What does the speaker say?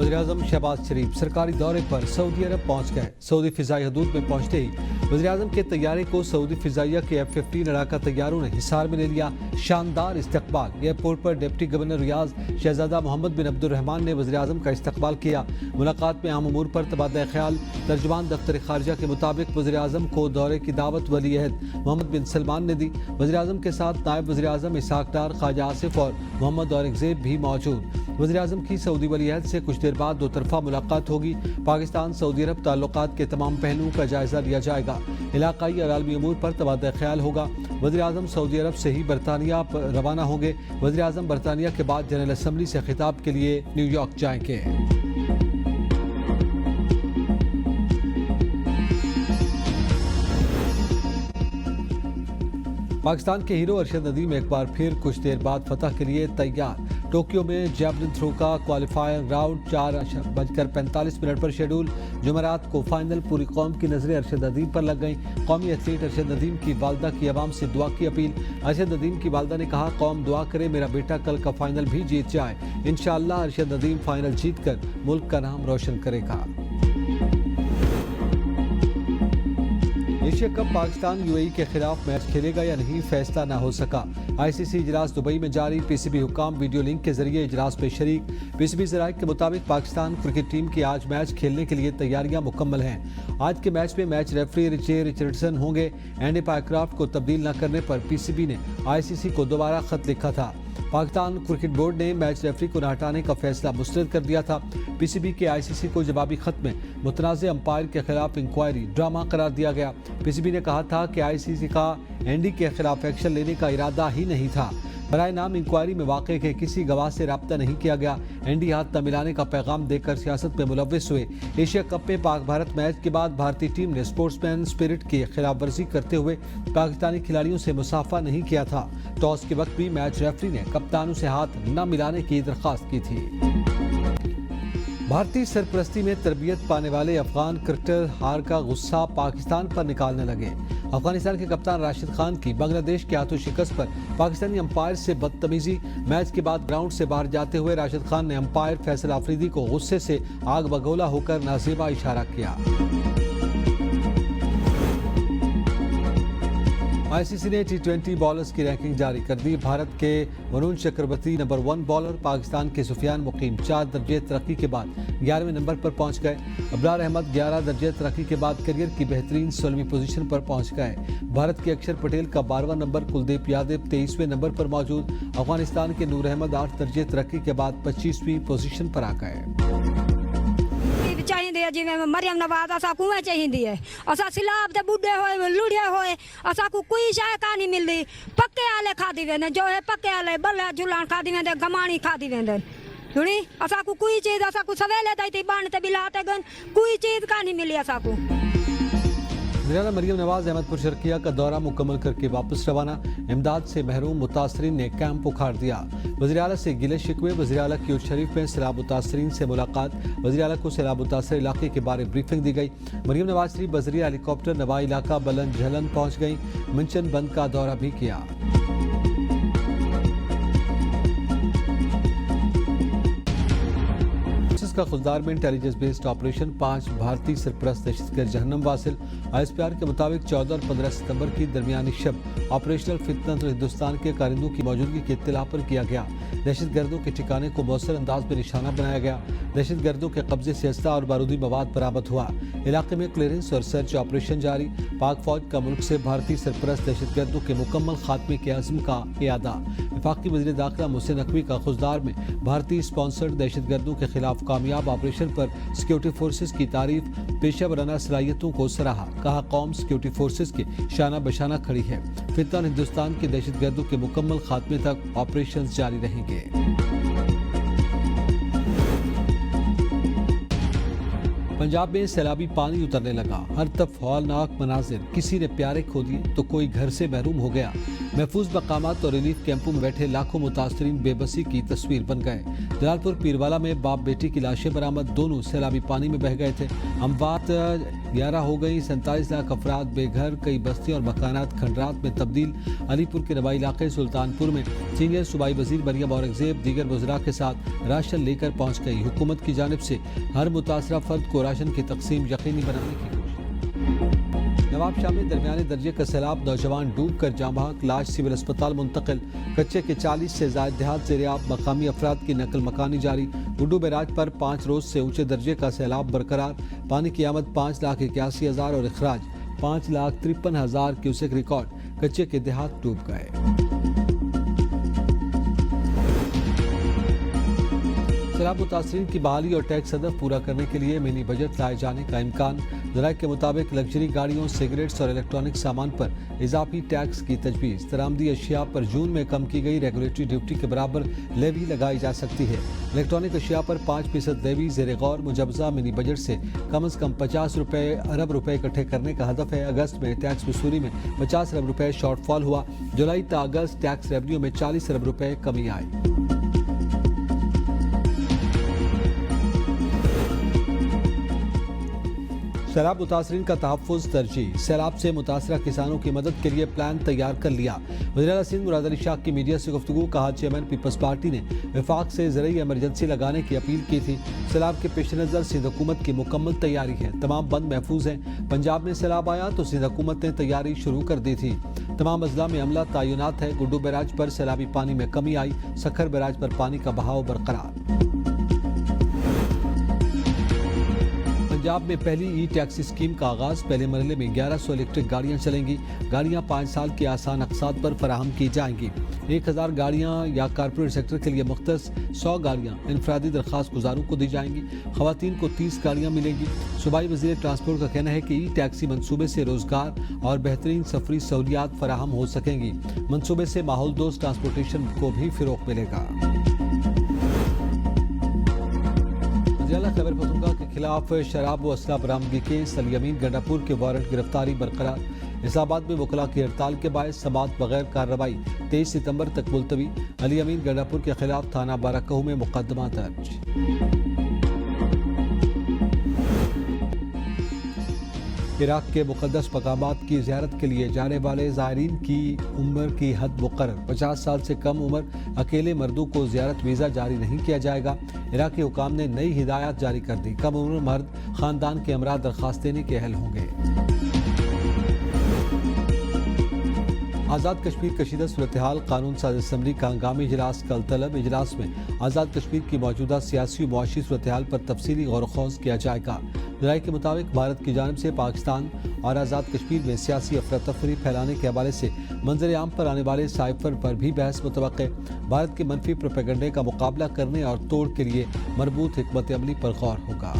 वज़ीर-ए-आज़म शहबाज शरीफ सरकारी दौरे पर सऊदी अरब पहुँच गए। सऊदी फ़िज़ाई हदूद में पहुँचते ही वज़ीर-ए-आज़म के तैयारे को सऊदी फ़िज़ाइया के F-15 लड़ाका तैयारों ने हिसार में ले लिया। शानदार इस्तकबाल। एयरपोर्ट पर डिप्टी गवर्नर रियाज शहजादा मोहम्मद बिन अब्दुर्रहमान ने वज़ीर-ए-आज़म का इस्तकबाल किया। मुलाकात में अहम उमूर पर तबादला ख्याल। तर्जुमान दफ्तर खारजा के मुताबिक वज़ीर-ए-आज़म को दौरे की दावत वली अहद मोहम्मद बिन सलमान ने दी। वज़ीर-ए-आज़म के साथ नायब वज़ीर-ए-आज़म इसहाक डार, ख्वाजा आसिफ और मोहम्मद औरंगज़ेब भी मौजूद। वज़ीर-ए-आज़म की सऊदी वली अहद से कुछ देर बाद दो तरफ़ा मुलाकात होगी। पाकिस्तान सऊदी अरब ताल्लुकात के तमाम पहलुओं का जायज़ा लिया जाएगा। इलाकाई और आलमी उमूर पर तबादला ख्याल होगा। वज़ीर-ए-आज़म सऊदी अरब से ही बरतानिया रवाना होंगे। वज़ीर-ए-आज़म बरतानिया के बाद जनरल असम्बली से खिताब के लिए न्यूयॉर्क जाएंगे। पाकिस्तान के हीरो अरशद नदीम एक बार फिर कुछ देर बाद फतह के लिए तैयार। टोक्यो में जैवलिन थ्रो का क्वालिफायर राउंड 4:45 पर शेड्यूल। जुमेरात को फाइनल। पूरी कौम की नजरें अरशद नदीम पर लग गईं। कौमी एथलीट अरशद नदीम की वालदा की आवाम से दुआ की अपील। अरशद नदीम की वालदा ने कहा, कौम दुआ करे मेरा बेटा कल का फाइनल भी जीत जाए। इंशाअल्लाह अरशद नदीम फाइनल जीत कर मुल्क का नाम रोशन करेगा। एशिया कप पाकिस्तान यूएई के खिलाफ मैच खेलेगा या नहीं, फैसला न हो सका। आईसीसी इजलास दुबई में जारी। पीसीबी हुक्काम वीडियो लिंक के जरिए इजलास में शरीक। पीसीबी ज़राए के मुताबिक पाकिस्तान क्रिकेट टीम की आज मैच खेलने के लिए तैयारियां मुकम्मल हैं। आज के मैच में मैच रेफरी रिचे रिचर्डसन होंगे। एंडी पायक्राफ्ट को तब्दील न करने पर पीसीबी ने आईसीसी को दोबारा खत लिखा था। पाकिस्तान क्रिकेट बोर्ड ने मैच रेफरी को न हटाने का फैसला मुस्तरद कर दिया था। पीसीबी के आईसीसी को जवाबी खत में मुतनाज़ अंपायर के खिलाफ इंक्वायरी ड्रामा करार दिया गया। पीसीबी ने कहा था कि आईसीसी का एंडी के खिलाफ एक्शन लेने का इरादा ही नहीं था। बराए नाम इंक्वायरी में वाक़े के किसी गवाह से रब्ता नहीं किया गया। एंडी हाथ न मिलाने का पैगाम देकर सियासत में मुलव्विस हुए। एशिया कप में पाक भारत मैच के बाद भारतीय टीम ने स्पोर्ट्समैन स्पिरिट की खिलाफ वर्जी करते हुए पाकिस्तानी खिलाड़ियों से मुसाफा नहीं किया था। टॉस के वक्त भी मैच रेफरी ने कप्तानों से हाथ न मिलाने की दरख्वास्त की थी। भारतीय सरपरस्ती में तरबियत पाने वाले अफगान क्रिकेटर हार का गुस्सा पाकिस्तान पर निकालने लगे। अफगानिस्तान के कप्तान राशिद खान की बांग्लादेश के हाथों शिकस्त पर पाकिस्तानी अंपायर से बदतमीजी। मैच के बाद ग्राउंड से बाहर जाते हुए राशिद खान ने अंपायर फैसल आफरीदी को गुस्से से आग बगोला होकर नाज़ेबा इशारा किया। आईसीसी ने T20 बॉलर्स की रैंकिंग जारी कर दी। भारत के वरुण चक्रवर्ती नंबर 1 बॉलर, पाकिस्तान के सुफियान मुकीम 4 दर्जे तरक्की के बाद 11वें नंबर पर पहुंच गए। अबरार अहमद 11 दर्जे तरक्की के बाद करियर की बेहतरीन 16वीं पोजीशन पर पहुंच गए। भारत के अक्षर पटेल का 12वां नंबर, कुलदीप यादव 23वें नंबर पर मौजूद। अफगानिस्तान के नूर अहमद 8 दर्जे तरक्की के बाद 25वीं पोजीशन पर आ गए। चाहिए जिवें मरियम नवाज असा कुएं चाहिए है। असा सिलाब ते बुढ़े होए लुढ़े होए असा को कोई शय का नहीं मिलती। पक्के आले खादी वेंदे जो है पक्के आले बल्ला झुलान खादी वेंदे गमाणी खादी वेंदे सुनी। असा को कोई चीज असा को सवेले दैती बाण ते बिलाते गन कोई चीज का नहीं मिली असा को। वज़ीर मरियम नवाज अहमदपुर शर्किया का दौरा मुकम्मल करके वापस रवाना। इमदाद से महरूम मुतासरीन ने कैंप उखाड़ दिया। वज़ीर आला से गिले शिकवे। वज़ीर आला की शरीफ में सैलाब मुतासरीन से मुलाकात। वज़ीर आला को सैलाब मुतासर इलाके के बारे ब्रीफिंग दी गई। मरियम नवाज शरीफ बजरिया हेलीकॉप्टर नवा इलाका बलन झलन पहुँच गई। मंचन बंद का दौरा भी किया। का खुलदार में इंटेलिजेंस बेस्ड ऑपरेशन 5 भारतीय सरपरस्त दहशतगर्द जहन्नम वासिल। ISPR के मुताबिक 14 और 15 सितंबर की दरमियानी शब ऑपरेशनल फितनत हिंदुस्तान के कारिंदों की मौजूदगी की इत्तला पर किया गया। दहशतगर्दों के ठिकाने को मौसर अंदाज में निशाना बनाया गया। दहशतगर्दों के कब्जे से असला और बारूदी मवाद बरामद हुआ। इलाके में क्लियरेंस और सर्च ऑपरेशन जारी। पाक फौज का मुल्क से भारतीय सरपरस्त दहशतगर्दों के मुकम्मल खात्मे के अज़्म का इयादा। वफाकी वज़ीर दाखिला मोहसिन नकवी का खुजदार में भारतीय स्पॉन्सर्ड दहशतगर्दों के खिलाफ कामयाब ऑपरेशन पर सिक्योरिटी फोर्सेस की तारीफ। पेशा वराना सलाहियतों को सराहा। कहा, कौम सिक्योरिटी फोर्सेस के शाना बशाना खड़ी है। फितन हिंदुस्तान के दहशतगर्दों के मुकम्मल खात्मे तक ऑपरेशन जारी रहेंगे। पंजाब में सैलाबी पानी उतरने लगा। हर तरफ हौलनाक मनाजिर। किसी ने प्यारे खो दिए तो कोई घर से महरूम हो गया। محفوظ مقامات اور ریلیف کیمپوں میں بیٹھے لاکھوں متاثرین بے بسی کی تصویر بن گئے۔ جلال پور پیروالا میں باپ بیٹی کی لاشیں برآمد، دونوں سیلابی پانی میں بہہ گئے تھے۔ اموات 11 ہو گئی، 47 لاکھ افراد بے گھر، کئی بستیاں اور مکانات کھنڈرات میں تبدیل۔ علی پور کے نوائی علاقے سلطان پور میں سینئر صوبائی وزیر مریم اورنگزیب دیگر وزراء کے ساتھ راشن لے کر پہنچ گئی۔ حکومت کی جانب سے ہر متاثرہ فرد کو راشن کی تقسیم یقینی بنانے کی کوشش۔ نواب شاہ میں درمیانے درجے کا سیلاب، نوجوان ڈوب کر جاں بحق، لاش سول اسپتال منتقل۔ کچے کے 40 سے زائد دیہات زیرآب، مقامی افراد کی نقل مکانی جاری۔ گڈو بیراج پر 5 روز سے اونچے درجے کا سیلاب برقرار، پانی کی آمد 5,81,000 اور اخراج 5,53,000 کیوسک ریکارڈ۔ کچے کے دیہات ڈوب گئے۔ سیلاب متاثرین کی بحالی اور ٹیکس ہدف پورا کرنے کے لیے منی بجٹ لائے جانے کا امکان۔ ذرائع کے مطابق لگژری گاڑیوں، سگریٹس اور الیکٹرانک سامان پر اضافی ٹیکس کی تجویز۔ درآمدی اشیاء پر جون میں کم کی گئی ریگولیٹری ڈیوٹی کے برابر لیوی لگائی جا سکتی ہے۔ الیکٹرانک اشیاء پر 5% لیوی زیر غور۔ مجوزہ منی بجٹ سے کم از کم 50 ارب روپے اکٹھے کرنے کا ہدف ہے۔ اگست میں ٹیکس وصولی میں 50 ارب روپے شارٹ فال ہوا۔ جولائی تا اگست ٹیکس ریونیو میں 40 ارب روپے کمی آئی۔ سیلاب متاثرین کا تحفظ ترجیح، سیلاب سے متاثرہ کسانوں کی مدد کے لیے پلان تیار کر لیا۔ وزیر اعلیٰ سندھ مراد علی شاہ کی میڈیا سے گفتگو، کہا چیئرمین پیپلز پارٹی نے وفاق سے زرعی ایمرجنسی لگانے کی اپیل کی تھی۔ سیلاب کے پیش نظر سندھ حکومت کی مکمل تیاری ہے، تمام بند محفوظ ہیں۔ پنجاب میں سیلاب آیا تو سندھ حکومت نے تیاری شروع کر دی تھی، تمام اضلاع میں عملہ تعینات ہے۔ گڈو بیراج پر سیلابی پانی میں کمی آئی، سکھر بیراج پر پانی کا بہاؤ برقرار۔ پنجاب میں پہلی ای ٹیکسی اسکیم کا آغاز، پہلے مرحلے میں 1100 الیکٹرک گاڑیاں چلیں گی۔ گاڑیاں 5 سال کے آسان اقساط پر فراہم کی جائیں گی۔ 1000 گاڑیاں یا کارپوریٹ سیکٹر کے لیے مختص، 100 گاڑیاں انفرادی درخواست گزاروں کو دی جائیں گی۔ خواتین کو 30 گاڑیاں ملیں گی۔ صوبائی وزیر ٹرانسپورٹ کا کہنا ہے کہ ای ٹیکسی منصوبے سے روزگار اور بہترین سفری سہولیات فراہم ہو سکیں گی۔ منصوبے سے ماحول دوست ٹرانسپورٹیشن کو بھی فروغ ملے گا۔ خیبر پختونخوا کے خلاف شراب و اسلحہ برآمدگی کیس، علی امین گنڈا پور کے وارنٹ گرفتاری برقرار۔ اسلام آباد میں وکلاء کی ہڑتال کے باعث سماعت بغیر کارروائی 23 ستمبر تک ملتوی۔ علی امین گنڈا پور کے خلاف تھانہ بارہ میں مقدمہ درج۔ عراق کے مقدس مقامات کی زیارت کے لیے جانے والے زائرین کی عمر کی حد مقرر، 50 سال سے کم عمر اکیلے مردوں کو زیارت ویزا جاری نہیں کیا جائے گا۔ عراقی حکام نے نئی ہدایات جاری کر دی، کم عمر مرد خاندان کے امراء درخواست دینے کے اہل ہوں گے۔ آزاد کشمیر کشیدہ صورتحال، قانون ساز اسمبلی کا ہنگامی اجلاس کل طلب۔ اجلاس میں آزاد کشمیر کی موجودہ سیاسی و معاشی صورتحال پر تفصیلی غور و خوض کیا جائے گا۔ ذرائع کے مطابق بھارت کی جانب سے پاکستان اور آزاد کشمیر میں سیاسی افراتفری پھیلانے کے حوالے سے منظر عام پر آنے والے سائفر پر بھی بحث متوقع۔ بھارت کے منفی پروپیگنڈے کا مقابلہ کرنے اور توڑ کے لیے مربوط حکمت عملی پر غور ہوگا۔